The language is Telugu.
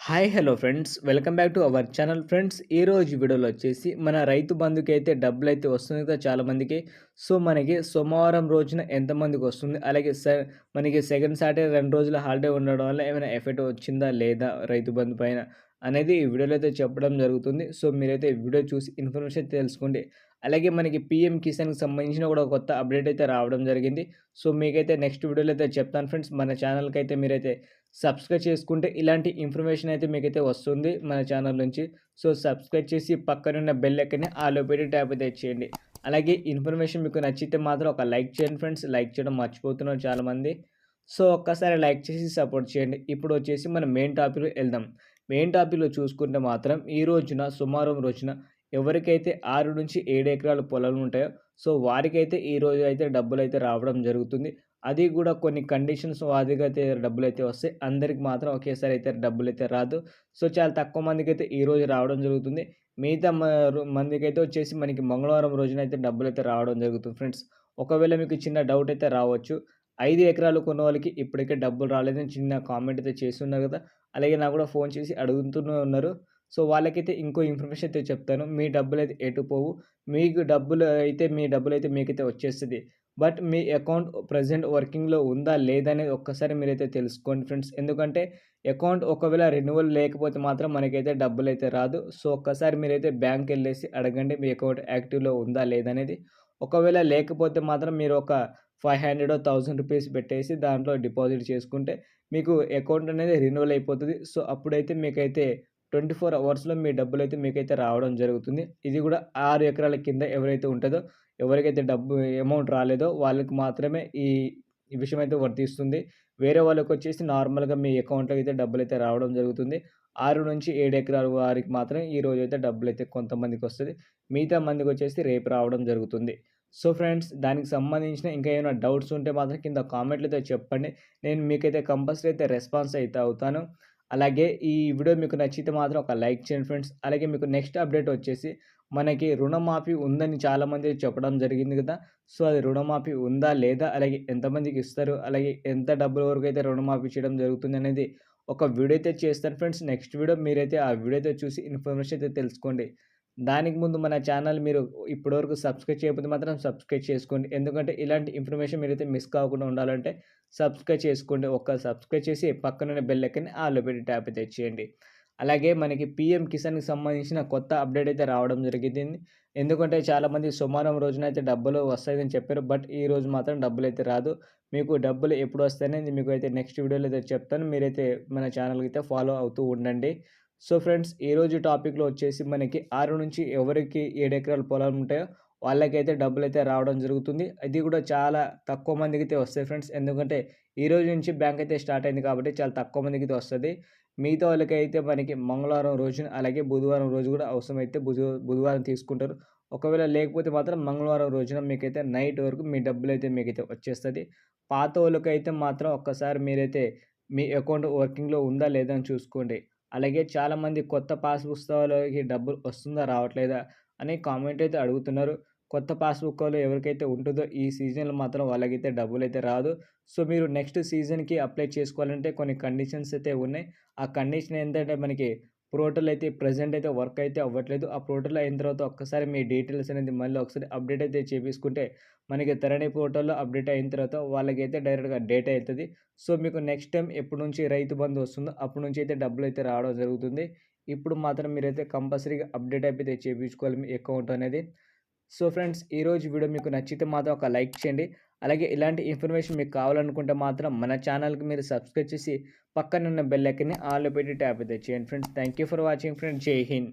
Hi hello friends welcome back to our channel friends ఈ రోజు వీడియోలో వచ్చేసి మన రైతు బంధుకి అయితే డబ్బులు అయితే వస్తుంది కదా చాలా మందికి. సో మనకి సోమవారం రోజున ఎంతమందికి వస్తుంది, అలాగే మనకి సెకండ్ సాటర్డే 2 రోజుల హాలిడే ఉండడం వల్ల ఏమైనా ఎఫెక్ట్ వచ్చిందా లేదా రైతు బంధు పైన అనేది ఈ వీడియోలో అయితే చెప్పడం జరుగుతుంది. సో మీరైతే ఈ వీడియో చూసి ఇన్ఫర్మేషన్ తెలుసుకోండి. అలాగే మనకి పిఎం కిసాన్కి సంబంధించిన కూడా ఒక కొత్త అప్డేట్ అయితే రావడం జరిగింది. సో మీకైతే నెక్స్ట్ వీడియోలో అయితే చెప్తాను ఫ్రెండ్స్. మన ఛానల్కి అయితే మీరైతే సబ్స్క్రైబ్ చేసుకుంటే ఇలాంటి ఇన్ఫర్మేషన్ అయితే మీకైతే వస్తుంది మన ఛానల్ నుంచి. సో సబ్స్క్రైబ్ చేసి పక్కనున్న బెల్ ఐకాన్ని ఆల్‌లో పెట్టి ట్యాప్ అయితే చేయండి. అలాగే ఇన్ఫర్మేషన్ మీకు నచ్చితే మాత్రం ఒక లైక్ చేయండి ఫ్రెండ్స్. లైక్ చేయడం మర్చిపోతున్నారు చాలామంది. సో ఒక్కసారి లైక్ చేసి సపోర్ట్ చేయండి. ఇప్పుడు వచ్చేసి మనం మెయిన్ టాపిక్‌లోకి వెళ్దాం. మెయిన్ టాపిక్‌లో చూసుకుంటే మాత్రం ఈ రోజున సోమవారం రోజున ఎవరికైతే 6-7 ఎకరాల పొలాలు ఉంటాయో సో వారికైతే ఈ రోజు అయితే డబ్బులైతే రావడం జరుగుతుంది. అది కూడా కొన్ని కండిషన్స్ వారీగా అయితే డబ్బులైతే వస్తాయి. అందరికి మాత్రం ఒకేసారి అయితే డబ్బులైతే రాదు. సో చాలా తక్కువ మందికైతే ఈరోజు రావడం జరుగుతుంది. మిగతా మందికైతే వచ్చేసి మనకి మంగళవారం రోజునైతే డబ్బులైతే రావడం జరుగుతుంది ఫ్రెండ్స్. ఒకవేళ మీకు చిన్న డౌట్ అయితే రావచ్చు. 5 ఎకరాలు కొన్నవాళ్ళకి ఇప్పటికే డబ్బులు రాలేదని చిన్న కామెంట్ అయితే చేస్తున్నారు కదా! అలాగే నాకు కూడా ఫోన్ చేసి అడుగుతూనే ఉన్నారు. సో వాళ్ళకైతే ఇంకో ఇన్ఫర్మేషన్ అయితే చెప్తాను. మీ డబ్బులైతే ఎటు పోవు. మీకు మీ డబ్బులైతే మీకైతే వచ్చేస్తది. బట్ మీ అకౌంట్ ప్రెజెంట్ వర్కింగ్‌లో ఉందా? లేదా? అనేది ఒక్కసారి మీరైతే తెలుసుకోండి ఫ్రెండ్స్. ఎందుకంటే అకౌంట్ ఒకవేళ రెన్యువల్ లేకపోతే మాత్రం మనకైతే డబ్బులైతే రాదు. సో ఒక్కసారి మీరైతే బ్యాంక్‌కెళ్ళేసి అడగండి మీ అకౌంట్ యాక్టివ్‌లో ఉందా? లేదా? అనేది. ఒకవేళ లేకపోతే మాత్రం మీరు ఒక 500 1000 రూపీస్ పెట్టేసి దాంట్లో డిపాజిట్ చేసుకుంటే మీకు అకౌంట్ అనేది రెన్యువల్ అయిపోతది. సో అప్పుడైతే మీకైతే 24 అవర్స్‌లో మీ డబ్బులైతే మీకైతే రావడం జరుగుతుంది. ఇది కూడా 6 ఎకరాల కింద ఎవరైతే ఉంటదో, ఎవరికైతే అమౌంట్ రాలేదో వాళ్ళకి మాత్రమే ఈ విషయం అయితే వర్తిస్తుంది. వేరే వాళ్ళకొచ్చేసి నార్మల్‌గా మీ అకౌంట్‌లో అయితే డబ్బులైతే రావడం జరుగుతుంది. 6-7 ఎకరాల వారికి మాత్రం ఈ రోజైతే డబ్బులైతే కొంతమందికొస్తది. మిగతా మందికొచ్చేసి రేపు రావడం జరుగుతుంది. సో ఫ్రెండ్స్ దానికి సంబంధించిన ఇంకా ఏమైనా డౌట్స్ ఉంటే మాత్రం కింద కామెంట్‌లో అయితే చెప్పండి. నేను మీకైతే కంపల్సరీ అయితే రెస్పాన్స్ అయితే అవుతాను. అలాగే ఈ వీడియో మీకు నచ్చితే మాత్రం ఒక లైక్ చేయండి ఫ్రెండ్స్. అలాగే మీకు నెక్స్ట్ అప్డేట్ వచ్చేసి మనకి రుణమాఫీ ఉందని చాలామంది చెప్పడం జరిగింది కదా! సో అది రుణమాఫీ ఉందా? లేదా? అలాగే ఎంతమందికి ఇస్తారు? అలాగే ఎంత డబ్బుల వరకైతే రుణమాఫీ చేయడం జరుగుతుందనేది ఒక వీడియో అయితే చేస్తాను ఫ్రెండ్స్. నెక్స్ట్ వీడియో మీరైతే ఆ వీడియో అయితే చూసి ఇన్ఫర్మేషన్ అయితే తెలుసుకోండి. దానికి ముందు మన ఛానల్ మీరు ఇప్పటివరకు సబ్స్క్రైబ్ చేయకపోతే మాత్రం సబ్స్క్రైబ్ చేసుకోండి. ఎందుకంటే ఇలాంటి ఇన్ఫర్మేషన్ మీరైతే మిస్ కాకుండా ఉండాలంటే సబ్స్క్రైబ్ చేసుకోండి. సబ్స్క్రైబ్ చేసి పక్కనున్న బెల్ ఐకాన్‌ని ఆల్‌లో పెట్టి ట్యాప్ అయితే చేయండి. అలాగే మనకి పీఎం కిసాన్‌కి సంబంధించిన కొత్త అప్డేట్ అయితే రావడం జరిగింది. ఎందుకంటే చాలామంది సోమవారం రోజున అయితే డబ్బులు వస్తాయని చెప్పారు. బట్ ఈరోజు మాత్రం డబ్బులైతే రాదు. మీకు డబ్బులు ఎప్పుడు వస్తాయనేది మీకైతే నెక్స్ట్ వీడియోలో అయితే చెప్తాను. మీరైతే మన ఛానల్‌కి అయితే ఫాలో అవుతూ ఉండండి. సో ఫ్రెండ్స్ ఈరోజు టాపిక్‌లో వచ్చేసి మనకి 6 నుంచి ఎవరికి 7 ఎకరాల పొలాలు ఉంటాయో వాళ్ళకైతే డబ్బులైతే రావడం జరుగుతుంది. ఇది కూడా చాలా తక్కువ మందికైతే వస్తాయి ఫ్రెండ్స్. ఎందుకంటే ఈరోజు నుంచి బ్యాంక్ అయితే స్టార్ట్ అయింది కాబట్టి చాలా తక్కువ మందికైతే వస్తది. మిగతా వాళ్ళకైతే మనకి మంగళవారం రోజున అలాగే బుధవారం రోజు కూడా అవసరమైతే బుధవారం తీసుకుంటారు. ఒకవేళ లేకపోతే మాత్రం మంగళవారం రోజున మీకైతే నైట్ వరకు మీ డబ్బులైతే మీకైతే వచ్చేస్తది. పాతోళ్ళకైతే మాత్రం ఒక్కసారి మీరైతే మీ అకౌంట్ వర్కింగ్‌లో ఉందా లేదా అని చూసుకోండి. అలాగే చాలామంది కొత్త పాస్ పుస్తకాలకి డబ్బులు వస్తుందా? రావట్లేదా? అని కామెంట్ అయితే అడుగుతున్నారు. కొత్త పాస్‌బుక్‌లో ఎవరికైతే ఉంటుందో ఈ సీజన్‌లో మాత్రం వాళ్ళకైతే డబ్బులైతే రాదు. సో మీరు నెక్స్ట్ సీజన్‌కి అప్లై చేసుకోవాలంటే కొన్ని కండిషన్స్ అయితే ఉన్నాయి. ఆ కండిషన్ ఏంటంటే మనకి పోర్టల్ అయితే ప్రెజెంట్ అయితే వర్క్ అయితే అవ్వట్లేదు. ఆ పోర్టల్ అయిన తర్వాత ఒక్కసారి మీ డీటెయిల్స్ అనేది మళ్ళీ ఒకసారి అప్డేట్ అయితే చేపించుకుంటే మనకి ధరణి పోర్టల్‌లో అప్డేట్ అయిన తర్వాత వాళ్ళకైతే డైరెక్ట్‌గా డేటా అయితది. సో మీకు నెక్స్ట్ టైమ్ ఎప్పటి నుంచి రైతు బంధు వస్తుందో అప్పటి నుంచి అయితే డబ్బులైతే రావడం జరుగుతుంది. ఇప్పుడు మాత్రం మీరైతే కంపల్సరీగా అప్డేట్ అయితే చేపించుకోవాలి మీ అకౌంట్ అనేది. సో ఫ్రెండ్స్ ఈరోజు వీడియో మీకు నచ్చితే మాత్రం ఒక లైక్ చేయండి. అలాగే ఇలాంటి ఇన్ఫర్మేషన్ మీకు కావాలనుకుంటే మాత్రం మన ఛానల్‌కి మీరు సబ్స్క్రైబ్ చేసి పక్కనున్న బెల్ ఐకాన్‌ని ఆల్‌లో పెట్టి ట్యాప్ అయితే చేయండి friends. Thank you for watching friends. జై హింద్.